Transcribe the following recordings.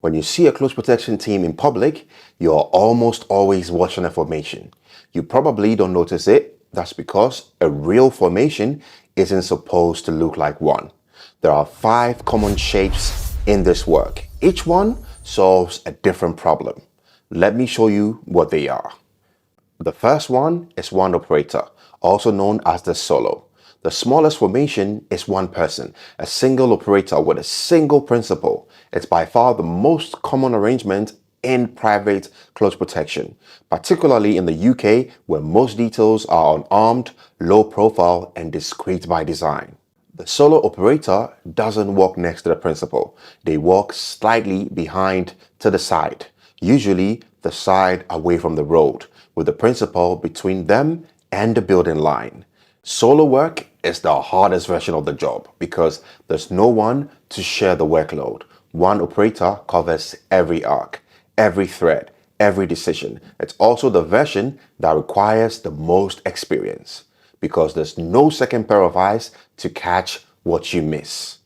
When you see a close protection team in public, you're almost always watching a formation. You probably don't notice it. That's because a real formation isn't supposed to look like one. There are 5 common shapes in this work. Each one solves a different problem. Let me show you what they are. The first one is one operator, also known as the solo. The smallest formation is one person, a single operator with a single principal. It's by far the most common arrangement in private close protection, particularly in the UK, where most details are unarmed, low profile, and discreet by design. The solo operator doesn't walk next to the principal. They walk slightly behind to the side, usually the side away from the road, with the principal between them and the building line. Solo work is the hardest version of the job because there's no one to share the workload. One operator covers every arc, every thread, every decision. It's also the version that requires the most experience because there's no second pair of eyes to catch what you miss.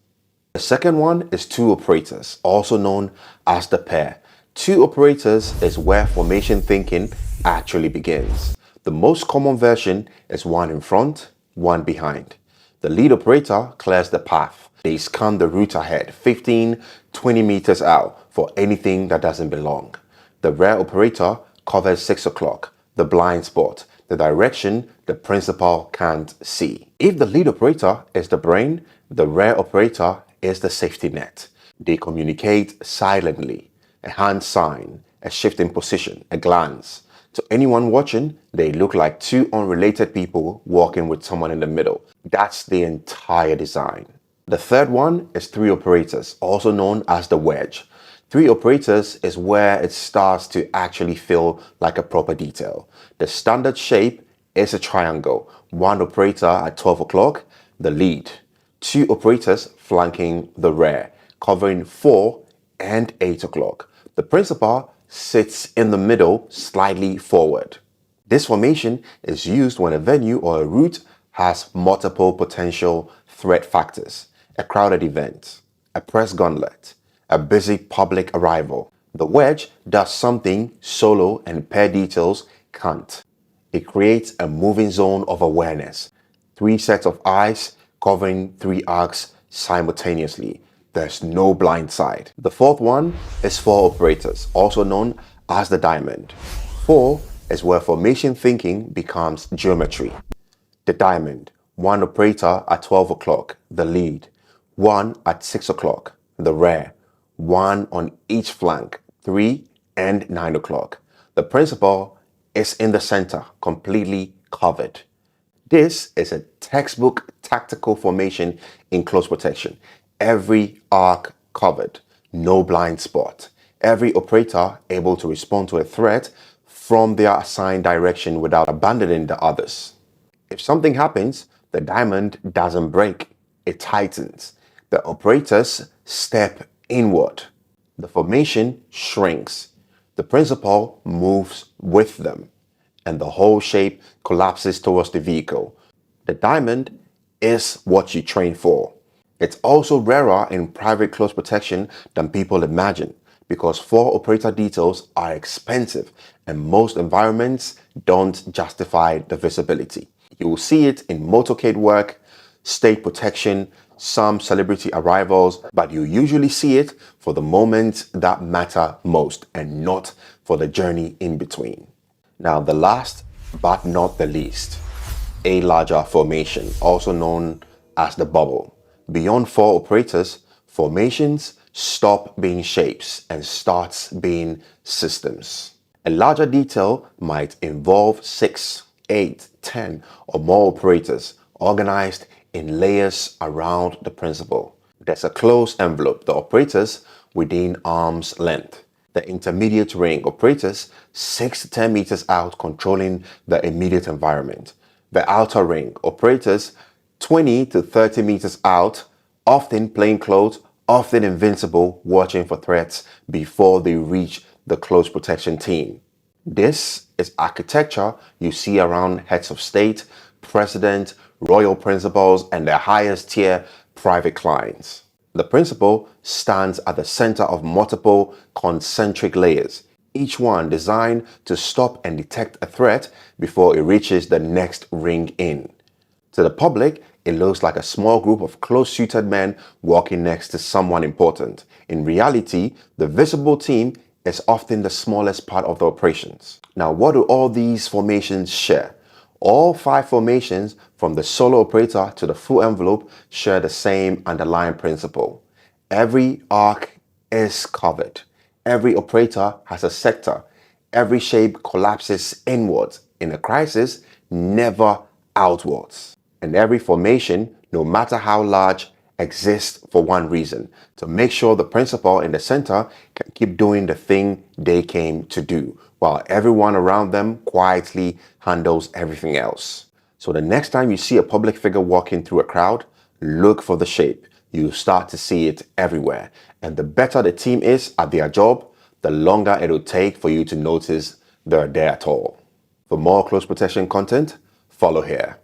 The second one is two operators, also known as the pair. Two operators is where formation thinking actually begins. The most common version is one in front, one behind. The lead operator clears the path. They scan the route ahead, 15, 20 meters out for anything that doesn't belong. The rear operator covers 6 o'clock, the blind spot, the direction the principal can't see. If the lead operator is the brain, the rear operator is the safety net. They communicate silently. A hand sign, a shift in position, a glance. To anyone watching, they look like two unrelated people walking with someone in the middle. That's the entire design. The third one is three operators, also known as the wedge. Three operators is where it starts to actually feel like a proper detail. The standard shape is a triangle. One operator at 12 o'clock, the lead. Two operators flanking the rear, covering 4 and 8 o'clock. The principal sits in the middle, slightly forward. This formation is used when a venue or a route has multiple potential threat factors: a crowded event, a press gauntlet, a busy public arrival. The wedge does something solo and pair details can't. It creates a moving zone of awareness. 3 sets of eyes covering 3 arcs simultaneously. There's no blind side. The fourth one is 4 operators, also known as the diamond. 4 is where formation thinking becomes geometry. The diamond, 1 operator at 12 o'clock, the lead. 1 at 6 o'clock, the rear. 1 on each flank, 3 and 9 o'clock. The principal is in the center, completely covered. This is a textbook tactical formation in close protection. Every arc covered, no blind spot. Every operator able to respond to a threat from their assigned direction without abandoning the others. If something happens, the diamond doesn't break, it tightens. The operators step inward. The formation shrinks. The principal moves with them, and the whole shape collapses towards the vehicle. The diamond is what you train for. It's also rarer in private close protection than people imagine because 4 operator details are expensive and most environments don't justify the visibility. You will see it in motorcade work, state protection, some celebrity arrivals, but you usually see it for the moments that matter most and not for the journey in between. Now, the last but not the least, a larger formation, also known as the bubble. Beyond 4 operators, formations stop being shapes and starts being systems. A larger detail might involve 6, 8, 10 or more operators organized in layers around the principal. There's a closed envelope, the operators within arm's length. The intermediate ring operators 6 to 10 meters out controlling the immediate environment. The outer ring operators 20 to 30 meters out, often plainclothes, often invincible, watching for threats before they reach the close protection team. This is architecture you see around heads of state, president, royal principals, and their highest tier private clients. The principle stands at the center of multiple concentric layers, each one designed to stop and detect a threat before it reaches the next ring in. To the public, it looks like a small group of close-suited men walking next to someone important. In reality, the visible team is often the smallest part of the operations. Now, what do all these formations share? All 5 formations, from the solo operator to the full envelope, share the same underlying principle. Every arc is covered. Every operator has a sector. Every shape collapses inwards in a crisis, never outwards. And every formation, no matter how large, exists for one reason: to make sure the principal in the center can keep doing the thing they came to do, while everyone around them quietly handles everything else. So the next time you see a public figure walking through a crowd, look for the shape. You'll start to see it everywhere. And the better the team is at their job, the longer it'll take for you to notice they're there at all. For more close protection content, follow here.